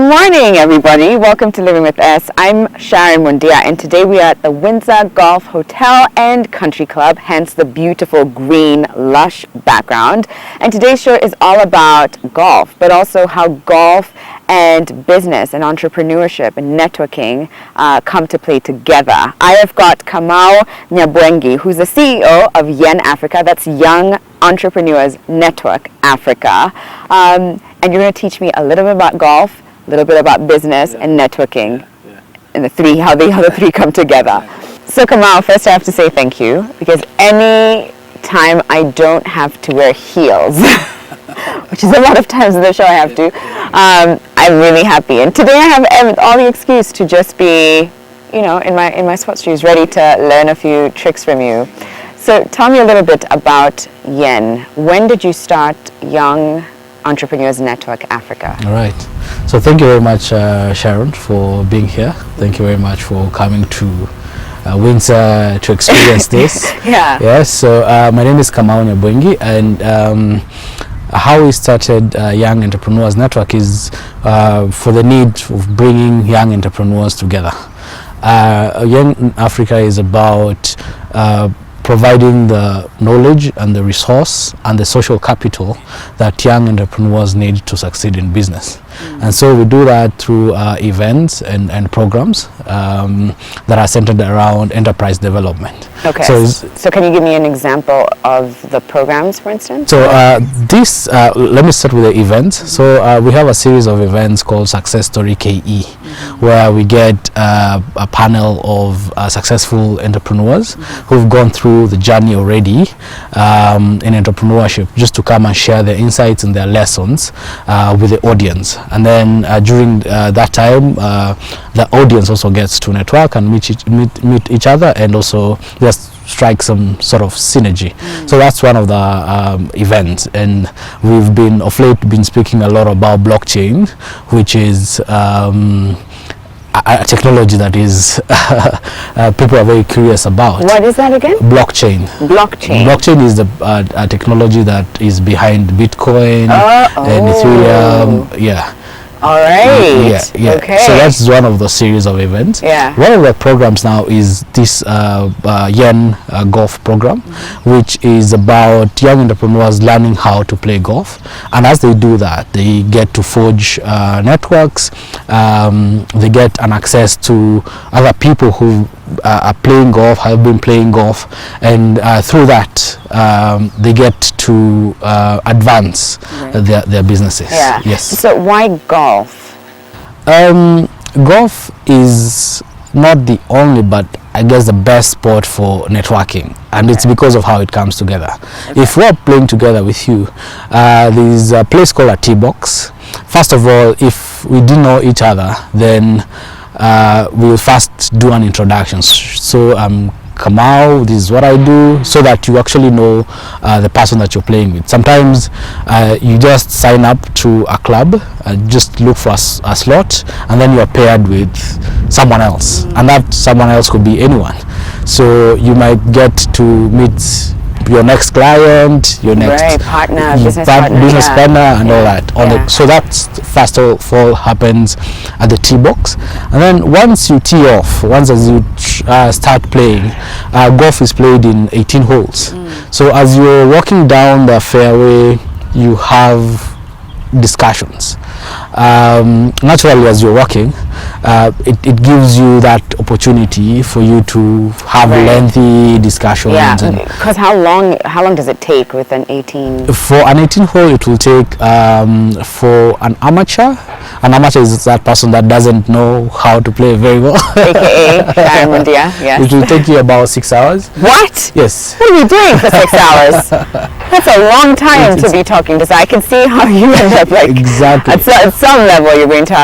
morning, everybody. Welcome to Living with Us. I'm Sharon Mundia, and today we are at the Windsor Golf Hotel and Country Club, hence the beautiful green, lush background. And today's show is all about golf, but also how golf and business and entrepreneurship and networking come to play together. I have got Kamau Nyabwengi, who's the CEO of Yen Africa. That's Young Entrepreneurs Network Africa. And you're going to teach me a little bit about golf, a little bit about business and networking, and how the other three come together. So Kamau, first I have to say thank you, because any time I don't have to wear heels, which is a lot of times in the show I have to, I'm really happy. And today I have all the excuse to just be, in my sports shoes, ready to learn a few tricks from you. So tell me a little bit about Yen. When did you start Young Entrepreneurs Network Africa? All right. So thank you very much, Sharon, for being here. Thank you very much for coming to Windsor to experience this. Yeah. Yes. So my name is Kamau Nyabwengi, and how we started Young Entrepreneurs Network is for the need of bringing young entrepreneurs together. Young Africa is about providing the knowledge and the resource and the social capital that young entrepreneurs need to succeed in business. And so we do that through events and programs that are centered around enterprise development. Okay. So can you give me an example of the programs, for instance? So let me start with the events. So we have a series of events called Success Story KE, where we get a panel of successful entrepreneurs who've gone through the journey already in entrepreneurship, just to come and share their insights and their lessons with the audience. And then during that time, the audience also gets to network and meet each other, and also just strike some sort of synergy. So that's one of the events, and we've been of late been speaking a lot about blockchain, which is a technology that is people are very curious about. What is that again? Blockchain. Blockchain is a technology that is behind Bitcoin and Ethereum. Yeah. All right. Yeah. Okay. So that's one of the series of events. Yeah. One of the programs now is this Yen golf program, which is about young entrepreneurs learning how to play golf. And as they do that, they get to forge networks. They get an access to other people who are playing golf, have been playing golf, and through that they get to advance their businesses. Yeah. Yes. So why golf? Golf is not the only, but I guess the best sport for networking, and it's because of how it comes together. If we're playing together with you, there's a place called a tee box. First of all, if we didn't know each other, then we'll first do an introduction. So Kamau, this is what I do, so that you actually know the person that you're playing with. Sometimes you just sign up to a club, just look for a slot, and then you're paired with someone else, and that someone else could be anyone. So you might get to meet your next client, your next partner, business partner, and all that. So that first of all happens at the tee box, and then once you tee off, as you start playing, golf is played in 18 holes. So as you're walking down the fairway, you have discussions. Naturally, as you're walking, it gives you that opportunity for you to have lengthy discussions. Yeah, because how long does it take with an 18? For an 18 hole, it will take for an amateur. An amateur is that person that doesn't know how to play very well. AKA Sharon Mundia. Yes. It will take you about 6 hours. What? Yes. What are you doing for 6 hours? That's a long time to be talking to. So I can see how you end up exactly. At some level, you're going to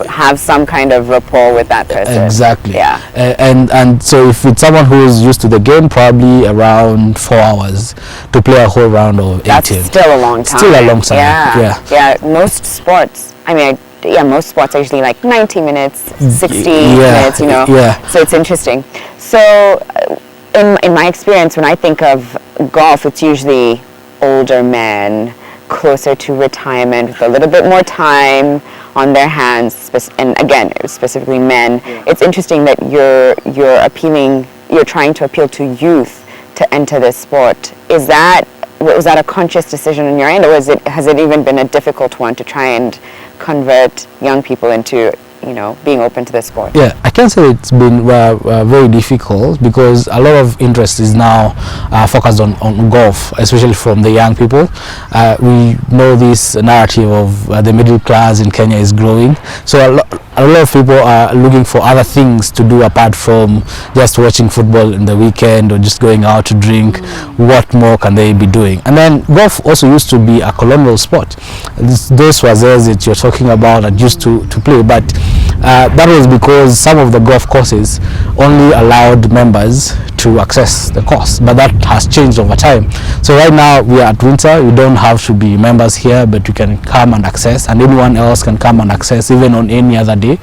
have some kind of rapport with that person. Exactly. Yeah. And so if it's someone who's used to the game, probably around 4 hours to play a whole round of 18. That's still a long time. Still a long time. Yeah. Most sports. Most sports are usually like 90 minutes, 60 minutes. So it's interesting. So in my experience, when I think of golf, it's usually older men, closer to retirement with a little bit more time, on their hands, and again, specifically men. It's interesting that you're trying to appeal to youth to enter this sport. Was that a conscious decision on your end, or has it even been a difficult one to try and convert young people into being open to the sport? Yeah, I can say it's been very difficult, because a lot of interest is now focused on golf, especially from the young people. We know this narrative of the middle class in Kenya is growing, so a lot of people are looking for other things to do apart from just watching football in the weekend or just going out to drink. What more can they be doing? And then golf also used to be a colonial sport. Those wazés that you're talking about that used to play, but that was because some of the golf courses only allowed members to access the course, but that has changed over time. So right now we are at Windsor. You don't have to be members here, but you can come and access, and anyone else can come and access even on any other day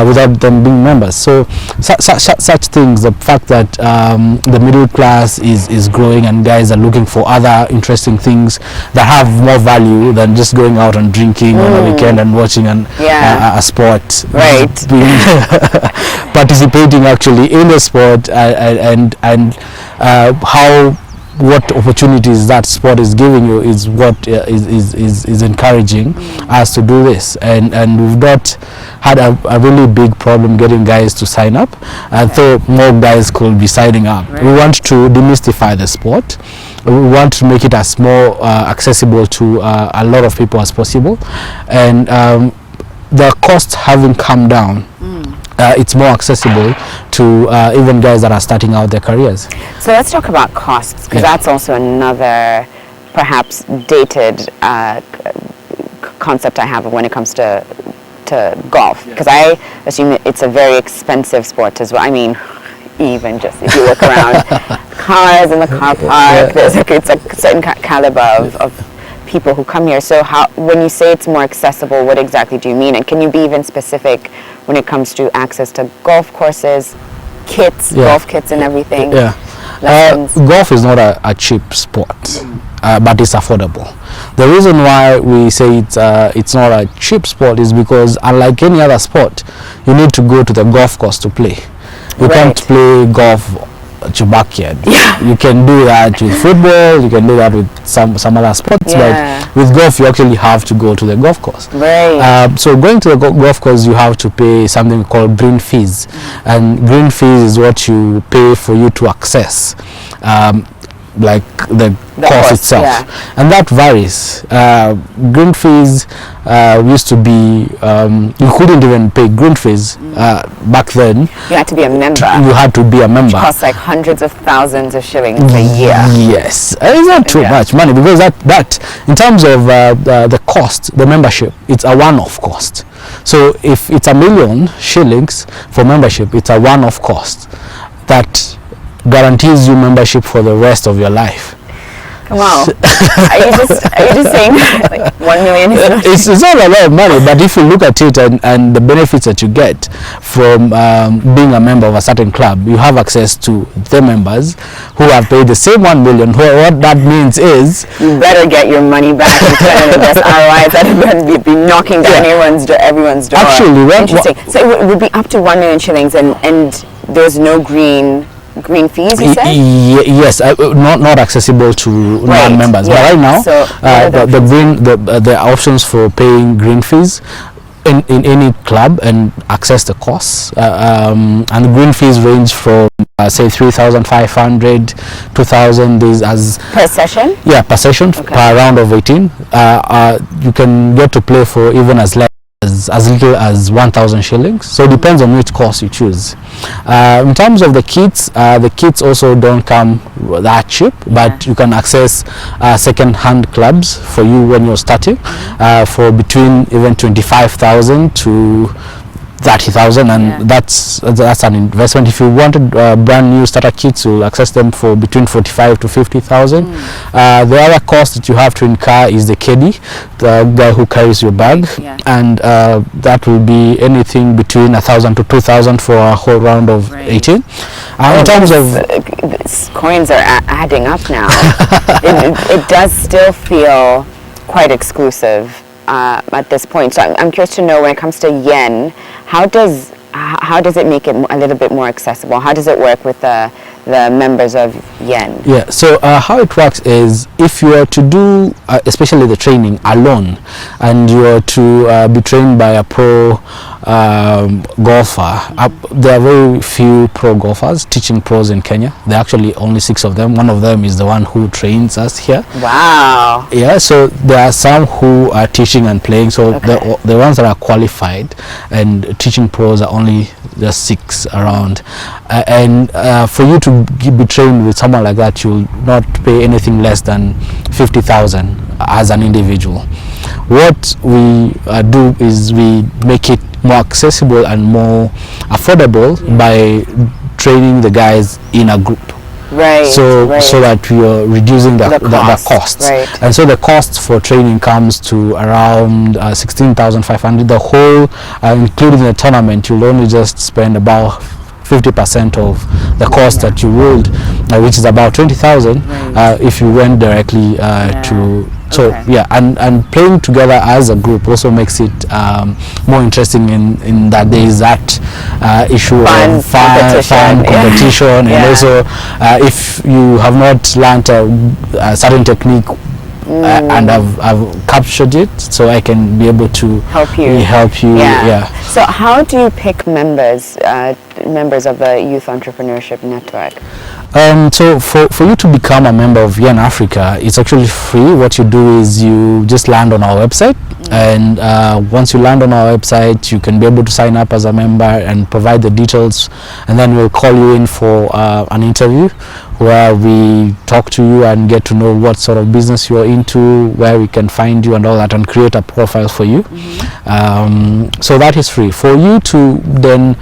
without them being members. So such things, the fact that the middle class is growing and guys are looking for other interesting things that have more value than just going out and drinking on a weekend and watching a sport. Right. Participating actually in the sport and what opportunities that sport is giving you is what is encouraging us to do this, and we've not had a really big problem getting guys to sign up, and so more guys could be signing up. Right. We want to demystify the sport. We want to make it as more accessible to a lot of people as possible, and the costs having come down, it's more accessible to even guys that are starting out their careers. So let's talk about costs, because that's also another perhaps dated concept I have when it comes to golf, because I assume it's a very expensive sport as well. I mean, even just if you look around cars in the car park, it's a certain caliber of people who come here. So when you say it's more accessible, what exactly do you mean? And can you be even specific when it comes to access to golf courses, kits, golf kits and everything? Golf is not a cheap sport, but it's affordable. The reason why we say it's not a cheap sport is because, unlike any other sport, you need to go to the golf course to play. You can't play golf at your backyard. You can do that with football, you can do that with some other sports, but with golf you actually have to go to the golf course. So going to the golf course, you have to pay something called green fees, and green fees is what you pay for you to access like the course itself, and that varies. Green fees used to be you couldn't even pay green fees back then. You had to be a member. You had to be a member. It costs like hundreds of thousands of shillings a year. Yes, it's not too much money, because that in terms of the cost, the membership, it's a one-off cost. So if it's 1 million shillings for membership, it's a one-off cost that guarantees you membership for the rest of your life. Wow. Are you just saying like 1 million is not? It's not a lot of money, but if you look at it and the benefits that you get from being a member of a certain club, you have access to the members who have paid the same 1 million. What that means is you better get your money back and turn it into ROIs that be knocking down everyone's door. Actually, interesting. So it would be up to 1 million shillings, and there's no green fees, you said? Yes, not accessible to non-members. But right now, so the options for paying green fees in any club and access the course, and the green fees range from say 3,500, 2,000. These as per session. Yeah, per session, per round of 18. You can get to play for even as little as 1,000 shillings. So it depends on which course you choose. In terms of the kits also don't come that cheap, but you can access second-hand clubs for you when you're starting for between even 25,000 to 30,000, and that's an investment. If you wanted brand new starter kits, you'll access them for between 45 to 50,000. The other cost that you have to incur is the caddy, the guy who carries your bag, and that will be anything between 1,000 to 2,000 for a whole round of 18. In terms of coins are adding up now. It does still feel quite exclusive. at this point. So I'm curious to know, when it comes to yen, how does it make it a little bit more accessible? How does it work with the members of yen? Yeah, so how it works is, if you are to do especially the training alone, and you are to be trained by a pro golfer, there are very few pro golfers, teaching pros in Kenya. There are actually only 6 of them. One of them is the one who trains us here. Wow. Yeah, so there are some who are teaching and playing, so the ones that are qualified and teaching pros are only just 6 around, and for you to be trained with someone like that, you'll not pay anything less than 50,000 as an individual. What we do is we make it more accessible and more affordable by training the guys in a group. Right. So that we are reducing the costs. Right. And so the cost for training comes to around 16,500. The whole, including the tournament, you'll only just spend about 50% of the cost that you would, which is about 20,000 if you went directly to. So and playing together as a group also makes it more interesting in that there is that issue of fun competition, and also if you have not learned a certain technique and I've captured it, so I can be able to help you. So how do you pick members of the Youth Entrepreneurship Network? So for you to become a member of Yen Africa, it's actually free. What you do is you just land on our website, and once you land on our website, you can be able to sign up as a member and provide the details, and then we'll call you in for an interview where we talk to you and get to know what sort of business you're into, where we can find you and all that, and create a profile for you. So that is free. For you to then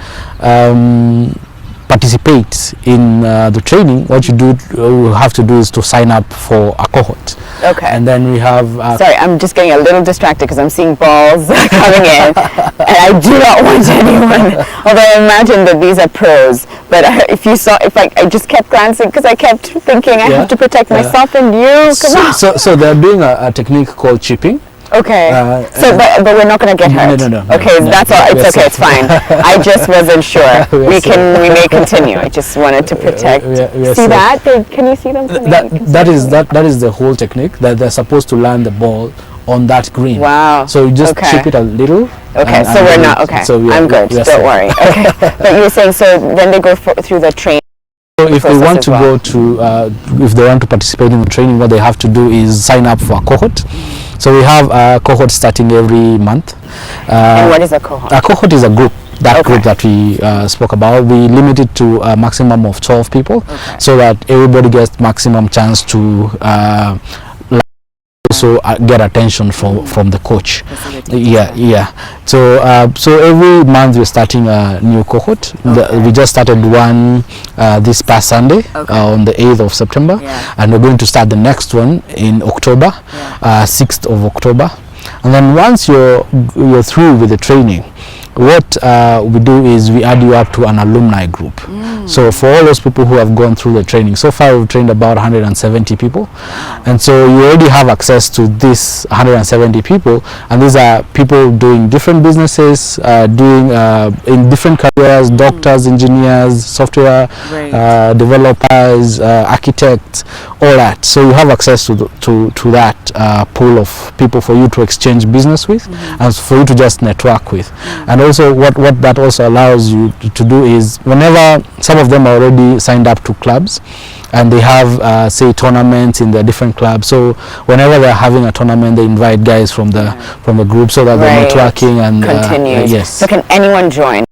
participate in the training, what you have to do is to sign up for a cohort. Okay. And then we have... Sorry, I'm just getting a little distracted because I'm seeing balls coming in, and I do not want anyone, although I imagine that these are pros, but if I just kept glancing because I kept thinking I have to protect myself and you. So they're doing a technique called chipping. Okay. But we're not going to get hurt. No. Okay, that's all. It's okay. It's fine. I just wasn't sure. We may continue. I just wanted to protect. See that? Can you see them? That is the whole technique, that they're supposed to land the ball on that green. Wow. So you just chip it a little. Okay. So we're not okay. So I'm good. Don't worry. Okay. But you were saying, so then they go through the training. So if they want to go to, if they want to participate in the training, what they have to do is sign up for a cohort. So we have a cohort starting every month. And what is a cohort? A cohort is a group. Group that we spoke about, we limit it to a maximum of 12 people, so that everybody gets maximum chance to also get attention from the coach. So every month we're starting a new cohort. We just started one this past Sunday on the 8th of September, and we're going to start the next one in October, 6th of October. And then once you're through with the training, what we do is we add you up to an alumni group. So for all those people who have gone through the training, so far we've trained about 170 people, and so you already have access to this 170 people, and these are people doing different businesses, doing in different careers, doctors, engineers, software developers, architects, all that. So you have access to that pool of people for you to exchange business with, and for you to just network with. And also what that also allows you to do is, whenever some of them are already signed up to clubs and they have say tournaments in their different clubs, so whenever they're having a tournament, they invite guys from the group, so that they're networking and continues. Yes. So can anyone join?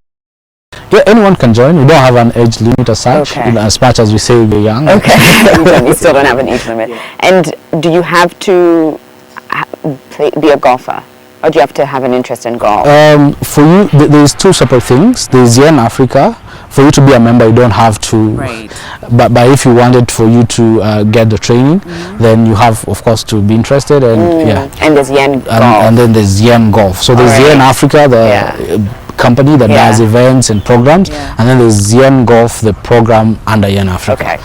Yeah, anyone can join. We don't have an age limit as such, as much as we say we're young. Okay. We still don't have an age limit. And do you have to be a golfer? Or do you have to have an interest in golf? For you, there's two separate things. There's Yen Africa. For you to be a member, you don't have to. But if you wanted for you to get the training, then you have, of course, to be interested. And And there's Yen Golf. And then there's Yen Golf. So there's Yen Africa, the company that does events and programs, and then there's Yen Golf, the program under Yen Africa. Okay.